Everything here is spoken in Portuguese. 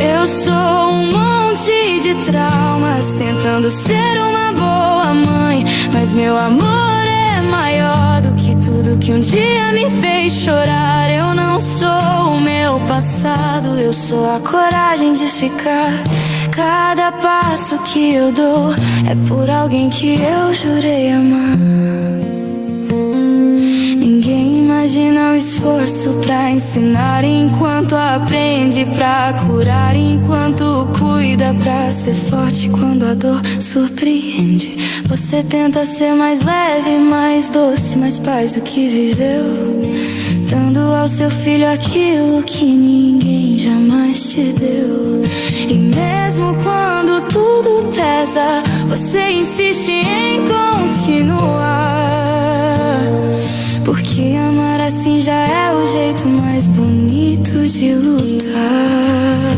Eu sou um monte de traumas tentando ser uma boa mãe, mas meu amor é maior do que tudo que um dia me fez chorar. Eu não sou o meu passado, eu sou a coragem de ficar. Cada passo que eu dou é por alguém que eu jurei amar. Ninguém imagina o esforço pra ensinar, enquanto aprende pra curar, enquanto cuida pra ser forte quando a dor surpreende. Você tenta ser mais leve, mais doce, mais paz do que viveu, dando ao seu filho aquilo que ninguém jamais te deu. E mesmo quando tudo pesa, você insiste em continuar, porque amar assim já é o jeito mais bonito de lutar.